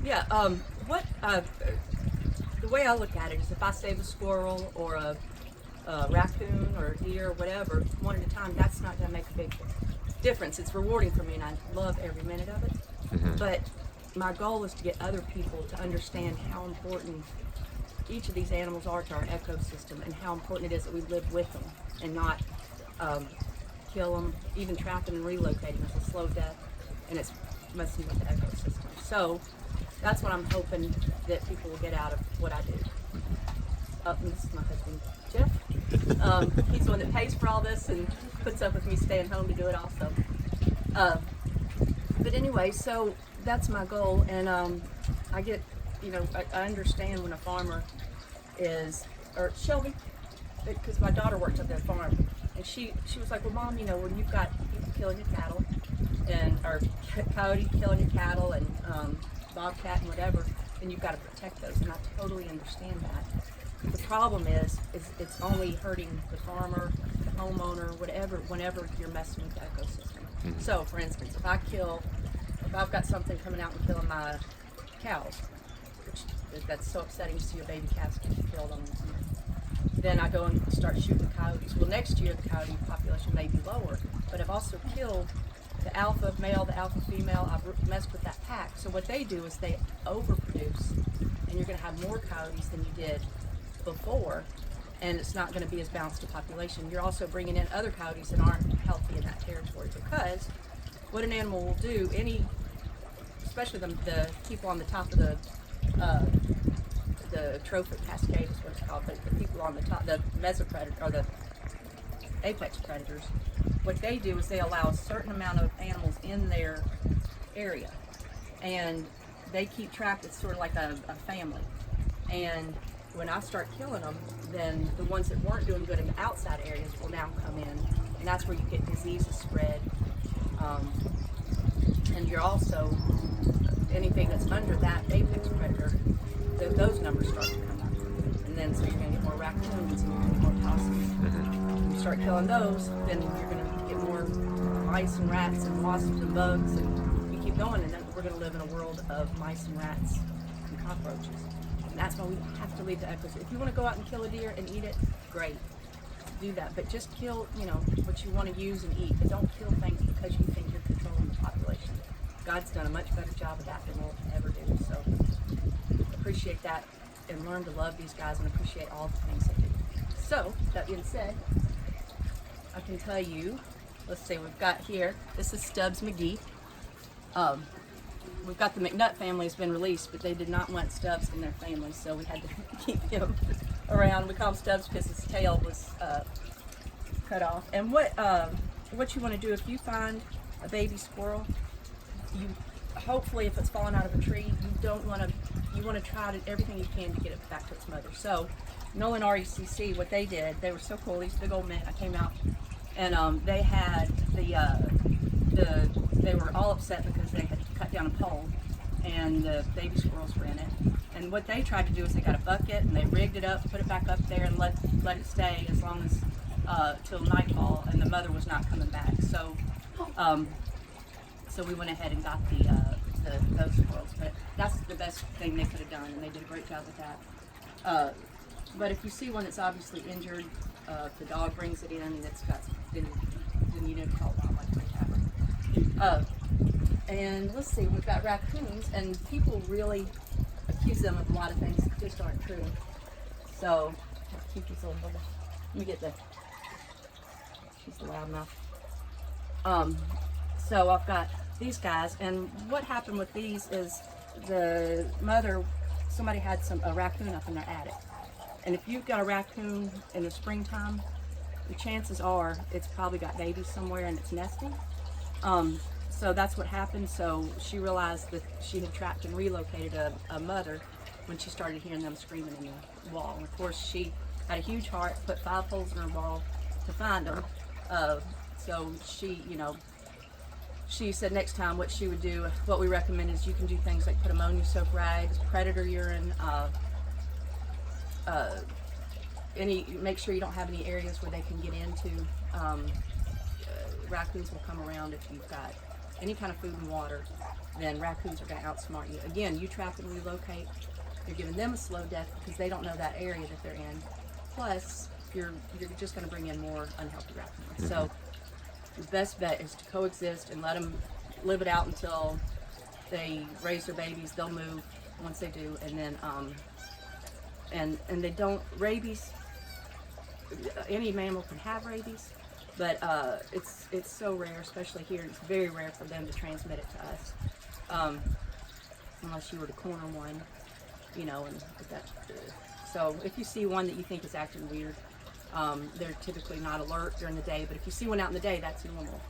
Yeah, the way I look at it is if I save a squirrel or a raccoon or a deer or whatever, one at a time, that's not going to make a big difference. It's rewarding for me and I love every minute of it. But my goal is to get other people to understand how important each of these animals are to our ecosystem and how important it is that we live with them and not kill them, even trapping and relocating is a slow death and it's messing with the ecosystem. So that's what I'm hoping that people will get out of what I do. And this is my husband, Jeff. He's the one that pays for all this and puts up with me staying home to do it also. But anyway, so that's my goal, and I get, I understand when a farmer is, or Shelby, because my daughter worked at their farm, and she was like, well, Mom, when you've got people killing your cattle, or coyote killing your cattle, and bobcat and whatever, then you've got to protect those, and I totally understand that. The problem is it's only hurting the farmer, the homeowner, whatever, whenever you're messing with the ecosystem. So, for instance, if I've got something coming out and killing my cows, which that's so upsetting to see your baby calves get killed on them, then I go and start shooting coyotes. Well, next year the coyote population may be lower, but I've also killed the alpha male, the alpha female. I've messed with that pack. So what they do is they overproduce, and you're going to have more coyotes than you did before, and it's not going to be as balanced a population. You're also bringing in other coyotes that aren't healthy in that territory, because what an animal will do, especially the people on the top of the trophic cascade is what it's called, but the people on the top, the mesopredator or the apex predators, what they do is they allow a certain amount of animals in their area, and they keep track. It's sort of like a family, and when I start killing them, then the ones that weren't doing good in the outside areas will now come in, and that's where you get diseases spread. And you're also, anything that's under that apex predator, those numbers start to come up. And then so you're going to get more raccoons and you're going to get more possums. When you start killing those, then you're going to get more mice and rats and wasps and bugs, and you keep going, and then we're going to live in a world of mice and rats and cockroaches. And that's why we have to leave the ecosystem. If you want to go out and kill a deer and eat it, great. Do that. But just kill, what you want to use and eat. But don't kill things because you think you're controlling the population. God's done a much better job of that than we'll ever do. So appreciate that and learn to love these guys and appreciate all the things they do. So, that being said, I can tell you, let's see, we've got here, this is Stubbs McGee. We've got the McNutt family has been released, but they did not want Stubbs in their family, so we had to keep him around. We call him Stubbs because his tail was cut off. And what you want to do if you find a baby squirrel, you hopefully if it's fallen out of a tree, you want to try everything you can to get it back to its mother. So Nolin RECC, what they did, they were so cool. These big old men, I came out, and they had they were all upset because they had cut down a pole and the baby squirrels were in it. And what they tried to do is they got a bucket and they rigged it up, put it back up there, and let it stay as long as till nightfall, and the mother was not coming back. So so we went ahead and got those squirrels. But that's the best thing they could have done, and they did a great job with that. But if you see one that's obviously injured, if the dog brings it in and it's got, then you need to call wildlife to attack it. And let's see, we've got raccoons, and people really accuse them of a lot of things that just aren't true. So, keep this little bugger. Let me get she's the loudmouth. So I've got these guys, and what happened with these is the mother, somebody had a raccoon up in their attic. And if you've got a raccoon in the springtime, the chances are it's probably got babies somewhere and it's nesting. So that's what happened. So she realized that she had trapped and relocated a mother when she started hearing them screaming in the wall. And of course she had a huge heart, put 5 holes in her wall to find them. So she said next time what she would do, what we recommend is you can do things like put ammonia soap rags, predator urine, make sure you don't have any areas where they can get into. Raccoons will come around if you've got any kind of food and water, then raccoons are going to outsmart you. Again, you trap and relocate, you're giving them a slow death because they don't know that area that they're in. Plus, you're just going to bring in more unhealthy raccoons. So the best bet is to coexist and let them live it out until they raise their babies. They'll move once they do, and then and they don't rabies. Any mammal can have rabies, but it's so rare, especially here. It's very rare for them to transmit it to us, unless you were to corner one, you know. And so if you see one that you think is acting weird, they're typically not alert during the day. But if you see one out in the day, that's normal.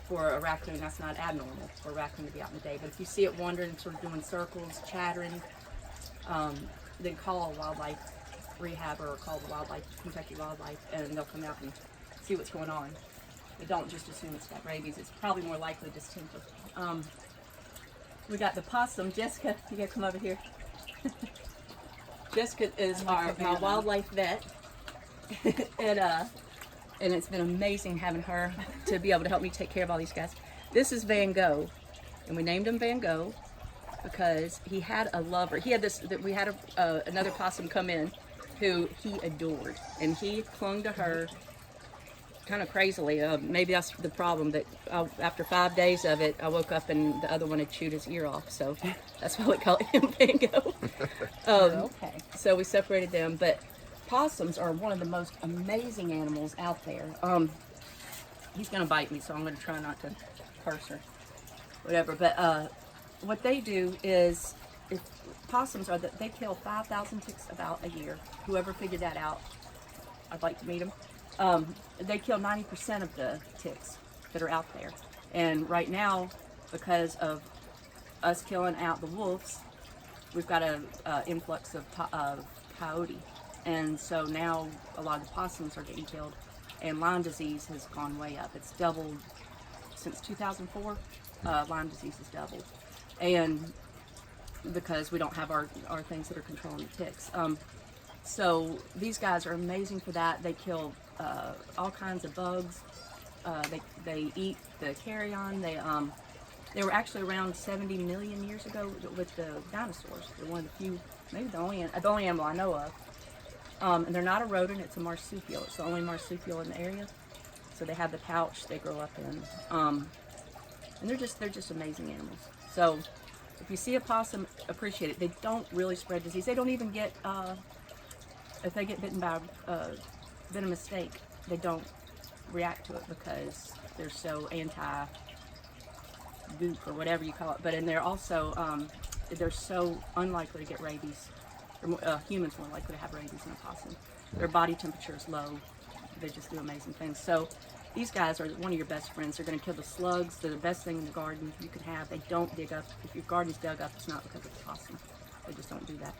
For a raccoon, that's not abnormal for a raccoon to be out in the day. But if you see it wandering, sort of doing circles, chattering, then call a wildlife rehabber or call the Kentucky Wildlife, and they'll come out and see what's going on. But don't just assume it's got rabies. It's probably more likely distemper. We got the possum. Jessica, you gotta come over here. Jessica is my wildlife vet, and it's been amazing having her to be able to help me take care of all these guys. This is Van Gogh, and we named him Van Gogh because he had a lover. He had this. We had another possum come in who he adored, and he clung to her kind of crazily. Maybe that's the problem, that after 5 days of it, I woke up and the other one had chewed his ear off. So that's why we call him Van Gogh. Okay. So we separated them, but possums are one of the most amazing animals out there. He's gonna bite me, so I'm gonna try not to curse or whatever. But what they do is, if possums are that they kill 5,000 ticks about a year. Whoever figured that out, I'd like to meet them. They kill 90% of the ticks that are out there. And right now, because of us killing out the wolves, we've got an influx of coyote. And so now a lot of the possums are getting killed, and Lyme disease has gone way up. It's doubled since 2004. Lyme disease has doubled, and because we don't have our things that are controlling the ticks. So these guys are amazing for that. They kill all kinds of bugs. They eat the carrion. They were actually around 70 million years ago with the dinosaurs. They're one of the few, maybe the only animal I know of. And they're not a rodent, it's a marsupial. It's the only marsupial in the area. So they have the pouch they grow up in. And they're just amazing animals. So if you see a possum, appreciate it. They don't really spread disease. They don't even get, if they get bitten by a venomous snake, they don't react to it because they're so anti-goop or whatever you call it. But and they're also, they're so unlikely to get rabies. Humans more likely to have rabies than a possum. Their body temperature is low. They just do amazing things. So these guys are one of your best friends. They're going to kill the slugs. They're the best thing in the garden you can have. They don't dig up. If your garden's dug up, it's not because of the possum. They just don't do that.